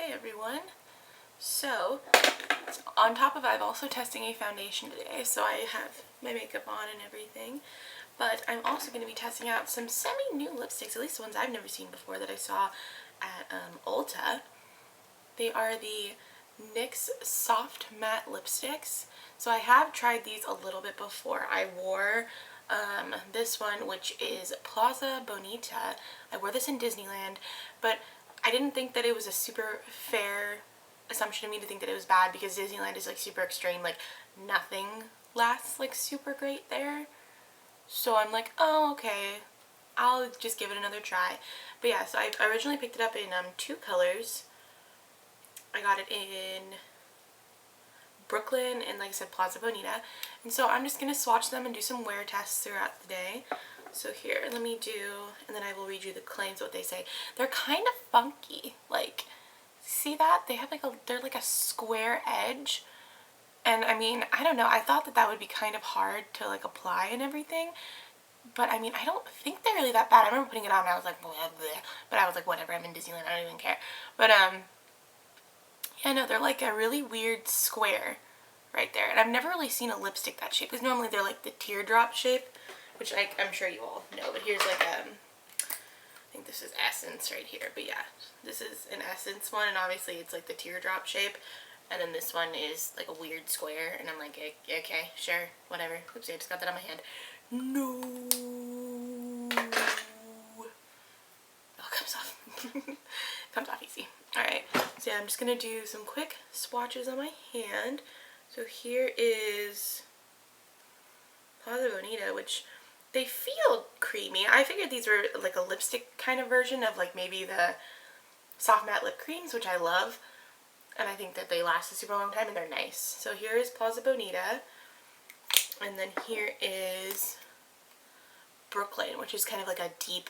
Hi everyone. So, on top of I'm also testing a foundation today, so I have my makeup on and everything, but I'm also going to be testing out some semi-new lipsticks, at least the ones I've never seen before that I saw at Ulta. They are the NYX Soft Matte Lipsticks. So I have tried these a little bit before. I wore this one, which is Plaza Bonita. I wore this in Disneyland, but I didn't think that it was a super fair assumption of me to think that it was bad because Disneyland is like super extreme, like nothing lasts like super great there. So I'm like, oh, okay, I'll just give it another try. But yeah, so I originally picked it up in two colors. I got it in Brooklyn and, like I said, Plaza Bonita. And so I'm just going to swatch them and do some wear tests throughout the day. So here, let me do, and then I will read you the claims, what they say. They're kind of funky. Like, see that? They have like they're like a square edge. And I mean, I don't know. I thought that that would be kind of hard to like apply and everything. But I mean, I don't think they're really that bad. I remember putting it on and I was like, blah, blah. But I was like, whatever, I'm in Disneyland, I don't even care. But yeah, no, they're like a really weird square right there. And I've never really seen a lipstick that shape, because normally they're like the teardrop shape, which I'm sure you all know. But here's like I think this is Essence right here. But yeah, this is an Essence one, and obviously it's like the teardrop shape. And then this one is like a weird square, and I'm like, okay, sure, whatever. Oopsie, I just got that on my hand. No. Oh, comes off. Comes off easy. Alright, so yeah, I'm just going to do some quick swatches on my hand. So here is Plaza Bonita, which they feel creamy. I figured these were like a lipstick kind of version of like maybe the soft matte lip creams, which I love. And I think that they last a super long time and they're nice. So here is Plaza Bonita. And then here is Brooklyn, which is kind of like a deep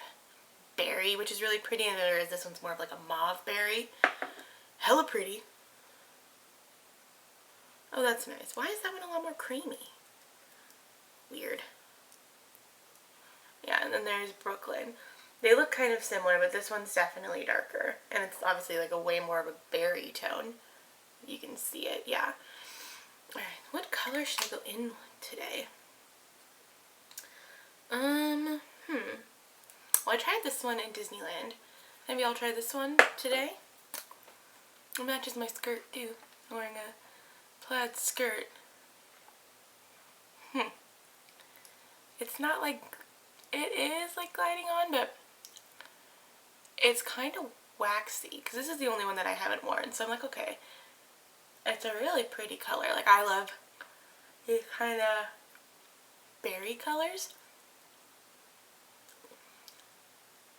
berry, which is really pretty. And then this one's more of like a mauve berry. Hella pretty. Oh, that's nice. Why is that one a lot more creamy? Weird. Yeah, and then there's Brooklyn. They look kind of similar, but this one's definitely darker. And it's obviously like a way more of a berry tone. You can see it, yeah. Alright, what color should I go in today? Well, I tried this one in Disneyland. Maybe I'll try this one today. It matches my skirt too. I'm wearing a plaid skirt. It's not like, it is like gliding on, but it's kind of waxy, because this is the only one that I haven't worn. So I'm like, okay, it's a really pretty color. Like, I love these kind of berry colors.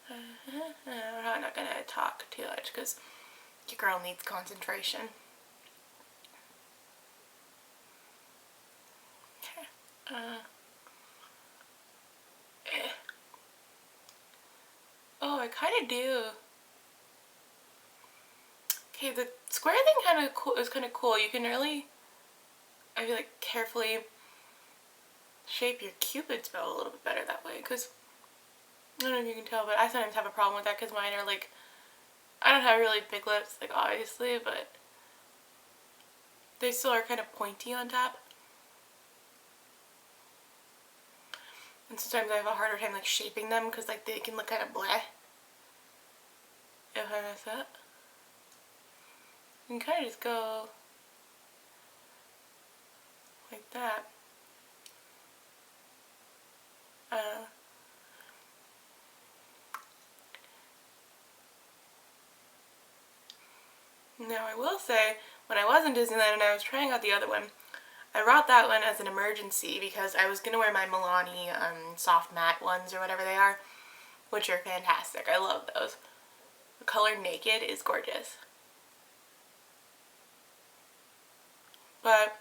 We're probably not going to talk too much because your girl needs concentration. Okay. Oh, I kind of do. Okay, the square thing is kind of cool. You can really, I feel like, carefully shape your cupid's bow a little bit better that way, because I don't know if you can tell, but I sometimes have a problem with that because mine are like, I don't have really big lips, like obviously, but they still are kind of pointy on top. And sometimes I have a harder time like shaping them because like they can look kind of bleh if I mess up. You can kind of just go like that. Now I will say, when I was in Disneyland and I was trying out the other one, I brought that one as an emergency because I was going to wear my Milani soft matte ones or whatever they are, which are fantastic. I love those. The color Naked is gorgeous. But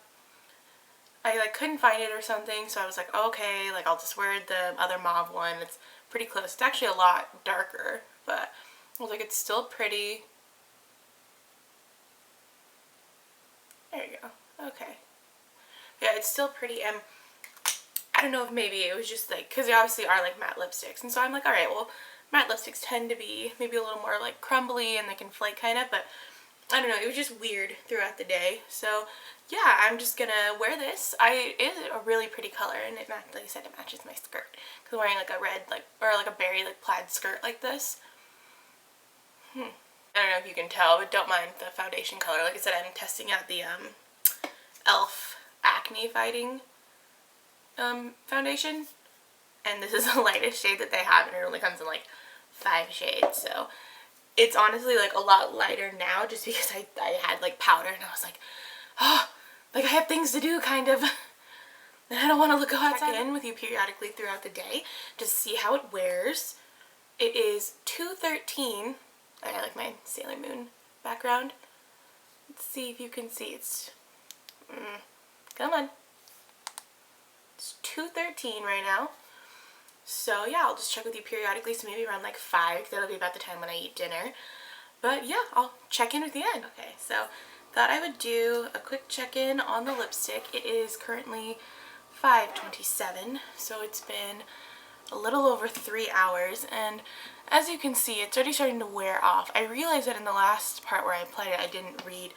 I like couldn't find it or something, so I was like, okay, like I'll just wear the other mauve one. It's pretty close. It's actually a lot darker, but I was like, it's still pretty. There you go. Okay. Yeah, it's still pretty, and I don't know if maybe it was just like, because they obviously are like matte lipsticks, and so I'm like, alright, well, matte lipsticks tend to be maybe a little more like crumbly and they can flake kind of, but I don't know, it was just weird throughout the day. So yeah, I'm just gonna wear this. It is a really pretty color, and like I said, it matches my skirt. Cause I'm wearing like a red, or like a berry, plaid skirt like this. I don't know if you can tell, but don't mind the foundation color. Like I said, I'm testing out the e.l.f. Acne Fighting foundation, and this is the lightest shade that they have, and it only comes in like 5 shades. So it's honestly like a lot lighter now, just because I had like powder, and I was like, oh, like I have things to do, kind of. And I don't want to go outside. Check in with you periodically throughout the day just to see how it wears. It is 2:13. I like my Sailor Moon background. Let's see if you can see. It's come on. It's 2:13 right now. So yeah, I'll just check with you periodically. So maybe around like 5, because that'll be about the time when I eat dinner. But yeah, I'll check in with you then. Okay, so thought I would do a quick check-in on the lipstick. It is currently 5:27, so it's been a little over 3 hours, and as you can see, it's already starting to wear off. I realized that in the last part where I applied it, I didn't read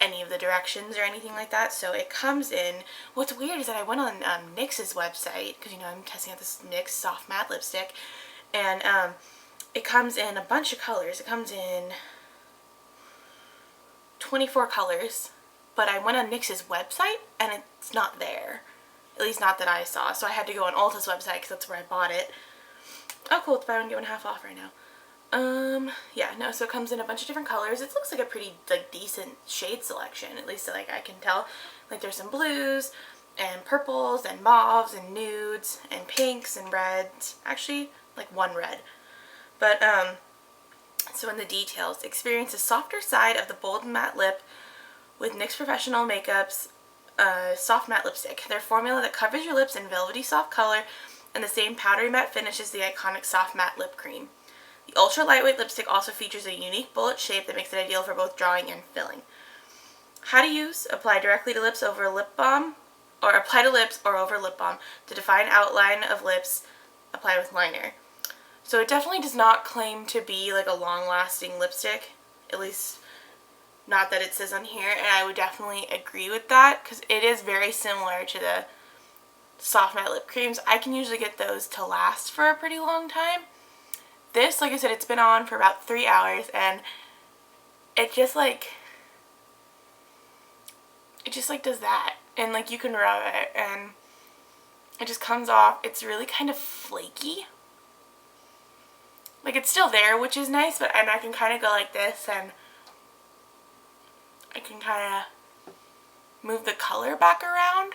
any of the directions or anything like that, so it comes in. What's weird is that I went on NYX's website, because you know I'm testing out this NYX soft matte lipstick, and it comes in a bunch of colors. It comes in 24 colors, but I went on NYX's website and it's not there. At least not that I saw. So I had to go on Ulta's website because that's where I bought it. Oh cool, it's buy one get one half off right now. Yeah, no, so it comes in a bunch of different colors. It looks like a pretty decent shade selection, at least like I can tell. Like there's some blues and purples and mauves and nudes and pinks and reds. Actually, like one red. But so in the details, experience the softer side of the bold matte lip with NYX Professional Makeup's soft matte lipstick. Their formula that covers your lips in velvety soft color and the same powdery matte finish as the iconic soft matte lip cream. The ultra lightweight lipstick also features a unique bullet shape that makes it ideal for both drawing and filling. How to use: apply directly to lips over lip balm, or apply to lips or over lip balm to define outline of lips. Apply with liner. So it definitely does not claim to be like a long-lasting lipstick, at least not that it says on here, and I would definitely agree with that because it is very similar to the soft matte lip creams. I can usually get those to last for a pretty long time. This, like I said, it's been on for about 3 hours, and it just like does that, and like you can rub it and it just comes off. It's really kind of flaky. Like it's still there, which is nice, but I can kind of go like this, and I can kind of move the color back around.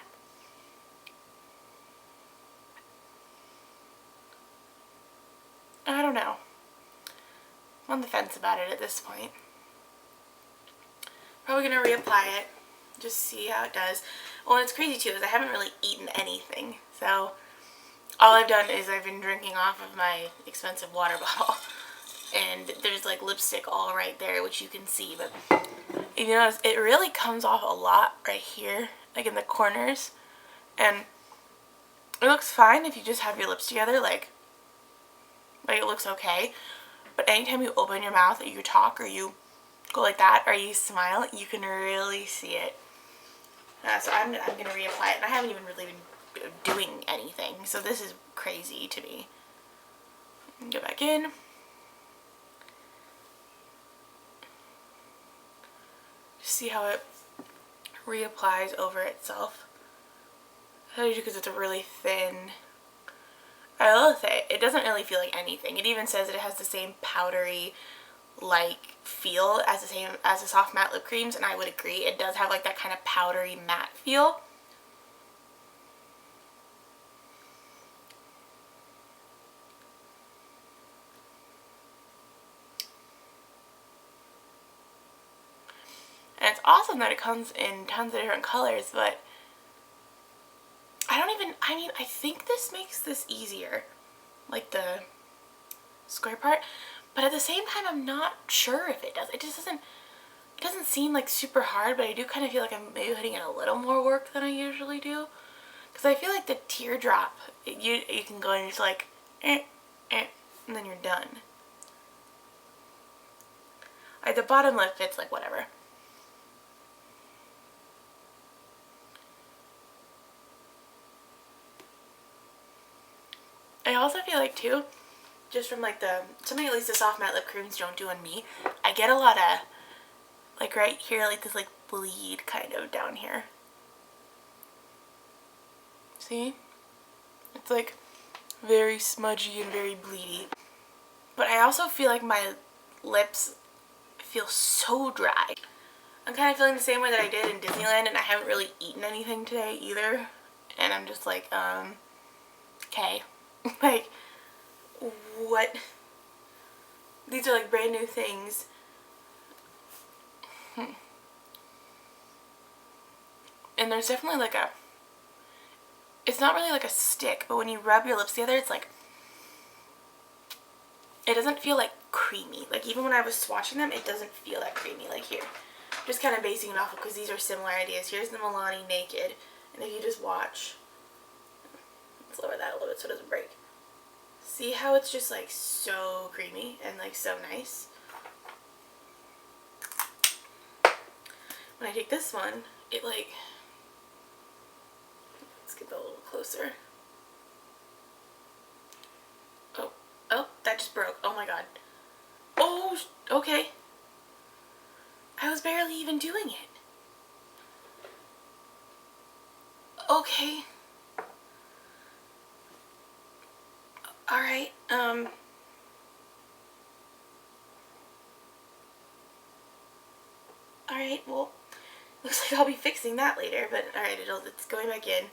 I don't know. I'm on the fence about it at this point. Probably going to reapply it. Just see how it does. Well, what's crazy too is I haven't really eaten anything. So all I've done is I've been drinking off of my expensive water bottle. And there's like lipstick all right there, which you can see. But you notice it really comes off a lot right here, like in the corners. And it looks fine if you just have your lips together, like it looks okay. But anytime you open your mouth or you talk or you go like that or you smile, you can really see it. So I'm going to reapply it, and I haven't even really been doing anything, so this is crazy to me. Go back in. Just see how it reapplies over itself. Because it's a really thin. I will say, it doesn't really feel like anything. It even says that it has the same powdery like feel as the soft matte lip creams, and I would agree. It does have like that kind of powdery matte feel. And it's awesome that it comes in tons of different colors, but I think this makes this easier, like the square part, but at the same time I'm not sure if it does. It doesn't seem like super hard, but I do kind of feel like I'm maybe putting in a little more work than I usually do, because I feel like the teardrop, you can go and just like and then you're done. Like the bottom lip fits like whatever. I also feel like too, just from like something at least the soft matte lip creams don't do on me, I get a lot of like right here, like this like bleed kind of down here. See? It's like very smudgy and very bleedy. But I also feel like my lips feel so dry. I'm kind of feeling the same way that I did in Disneyland, and I haven't really eaten anything today either. And I'm just like, okay. Like, what? These are like brand new things. And there's definitely like it's not really like a stick, but when you rub your lips together, it's like, it doesn't feel like creamy. Like even when I was swatching them, it doesn't feel that creamy. Like here, just kind of basing it off of, because these are similar ideas. Here's the Milani Naked, and if you just watch, let's lower that a little bit so it doesn't break. See how it's just like so creamy and like so nice? When I take this one, it like, let's get that a little closer. Oh, that just broke. Oh my god. Oh, okay. I was barely even doing it. Okay. Alright, alright, well, looks like I'll be fixing that later, but alright, it's going back in.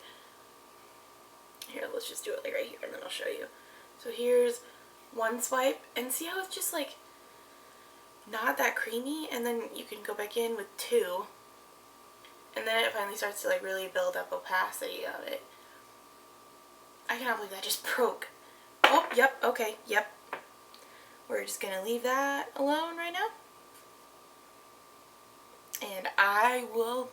Here, let's just do it like right here, and then I'll show you. So here's one swipe, and see how it's just like not that creamy, and then you can go back in with two, and then it finally starts to like really build up opacity of it. I cannot believe that just broke. Oh, yep, okay, yep. We're just gonna leave that alone right now. And I will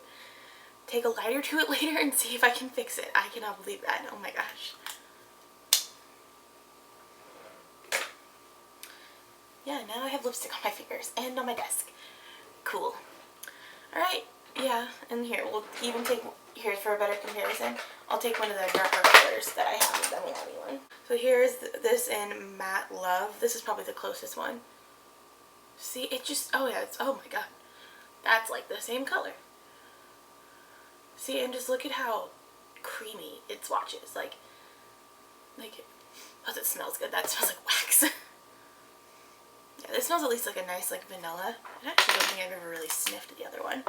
take a lighter to it later and see if I can fix it. I cannot believe that. Oh my gosh. Yeah, now I have lipstick on my fingers and on my desk. Cool. Alright, yeah, and here, we'll even take, here for a better comparison, I'll take one of the darker colors that I have of the Milani one. So here's this in Matte Love. This is probably the closest one. See, it just, oh yeah, oh my god. That's like the same color. See, and just look at how creamy it swatches. Like, plus it smells good. That smells like wax. Yeah, this smells at least like a nice like vanilla. I actually don't think I've ever really sniffed the other one.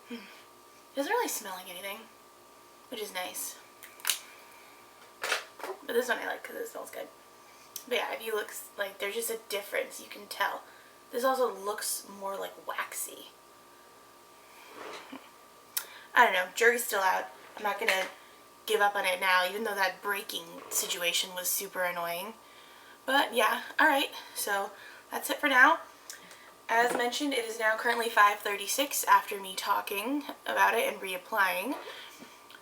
It doesn't really smell like anything, which is nice. But this one I like because it smells good. But yeah, if you look, like there's just a difference, you can tell. This also looks more like waxy. I don't know, jury's still out. I'm not gonna give up on it now, even though that breaking situation was super annoying. But yeah, alright, so that's it for now. As mentioned, it is now currently 5:36 after me talking about it and reapplying.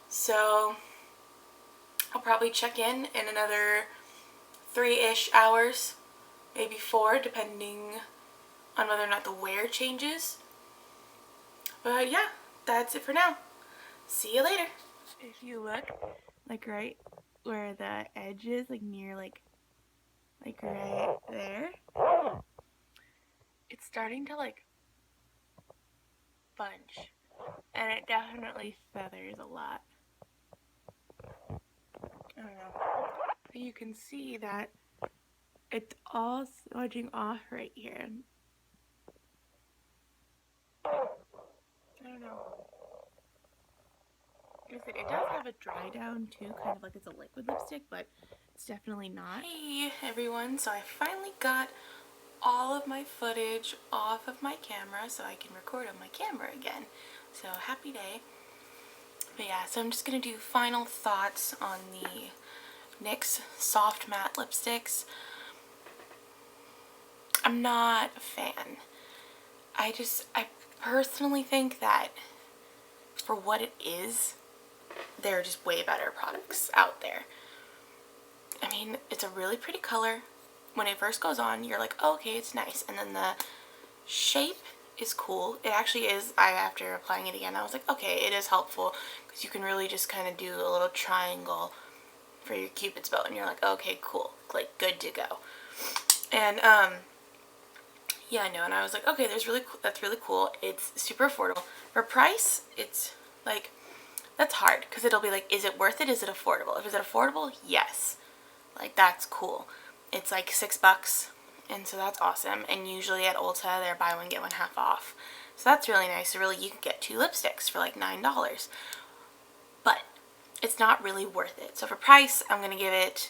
So I'll probably check in another 3-ish hours, maybe 4, depending on whether or not the wear changes. But yeah, that's it for now. See you later. If you look, like right where the edge is, like near like right there, it's starting to like bunch, and it definitely feathers a lot. I don't know. But you can see that it's all smudging off right here. I don't know. Like I said, it does have a dry down too, kind of like it's a liquid lipstick, but it's definitely not. Hey everyone, so I finally got all of my footage off of my camera so I can record on my camera again. So happy day. But yeah, so I'm just going to do final thoughts on the NYX Soft Matte Lipsticks. I'm not a fan. I personally think that for what it is, there are just way better products out there. I mean, it's a really pretty color. When it first goes on, you're like, oh, okay, it's nice. And then the shape is cool. It actually is. After applying it again, I was like, okay, it is helpful because you can really just kind of do a little triangle for your Cupid's bow, and you're like, okay, cool, like good to go. And yeah, no, and I was like, okay, that's really cool. It's super affordable for price. It's like, that's hard because it'll be like, is it worth it? Is it affordable? If it's affordable, yes, like that's cool. It's like $6, and so that's awesome. And usually at Ulta, they're buy one get one half off, so that's really nice. So really, you can get 2 lipsticks for like $9, but it's not really worth it. So for price, I'm gonna give it.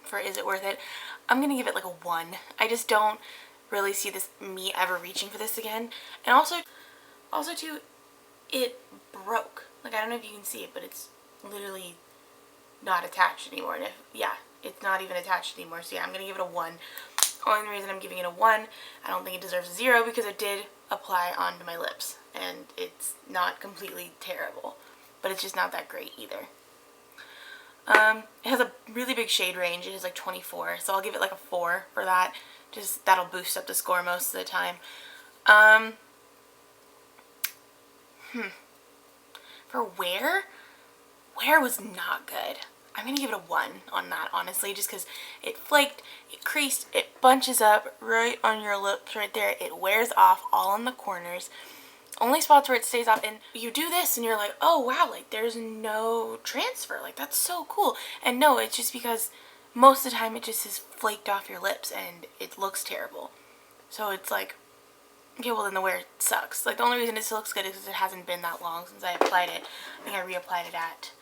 For is it worth it? I'm gonna give it like a 1. I just don't really see me ever reaching for this again. And also too, it broke. Like, I don't know if you can see it, but it's literally not attached anymore. And it's not even attached anymore. So yeah, I'm gonna give it a 1. Only reason I'm giving it a 1, I don't think it deserves a 0 because it did apply onto my lips, and it's not completely terrible, but it's just not that great either. It has a really big shade range. It is like 24, so I'll give it like a 4 for that. Just that'll boost up the score most of the time. For wear was not good. I'm gonna give it a 1 on that, honestly, just because it flaked, it creased, it bunches up right on your lips right there. It wears off all in the corners. Only spots where it stays off, and you do this and you're like, oh wow, like there's no transfer, like that's so cool. And no, it's just because most of the time it just is flaked off your lips and it looks terrible. So it's like, okay, well then the wear sucks. Like the only reason it still looks good is because it hasn't been that long since I applied it. I think I reapplied it at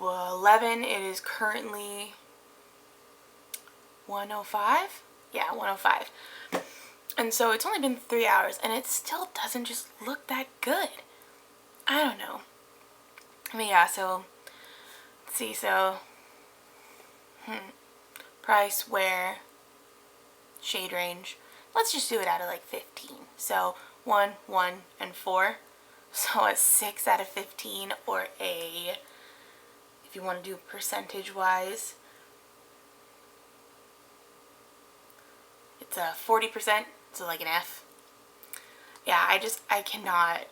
11. It is currently 105. Yeah, 105. And so it's only been 3 hours, and it still doesn't just look that good. I don't know. I mean, yeah, so, let's see, so, price, wear, shade range. Let's just do it out of like 15. So, 1, 1, and 4. So a 6 out of 15, or if you want to do percentage-wise, it's a 40%. So like an F. Yeah, I cannot,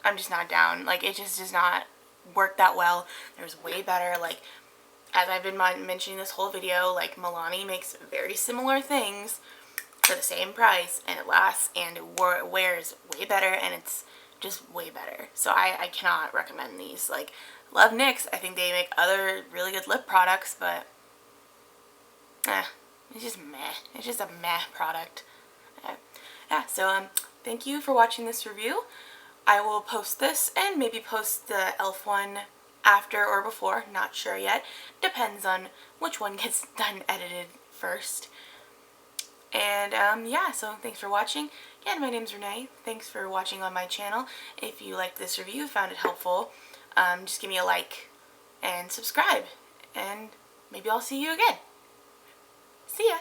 I'm just not down. Like, it just does not work that well. There's way better, like, as I've been mentioning this whole video, like, Milani makes very similar things for the same price, and it lasts, and it wears way better, and it's just way better. So I cannot recommend these. Like, love NYX. I think they make other really good lip products, but, it's just meh. It's just a meh product. Yeah, so thank you for watching this review. I will post this and maybe post the e.l.f. one after or before, not sure yet. Depends on which one gets done edited first. And yeah, so thanks for watching. Again, my name's Renee. Thanks for watching on my channel. If you liked this review, found it helpful, just give me a like and subscribe. And maybe I'll see you again. See ya!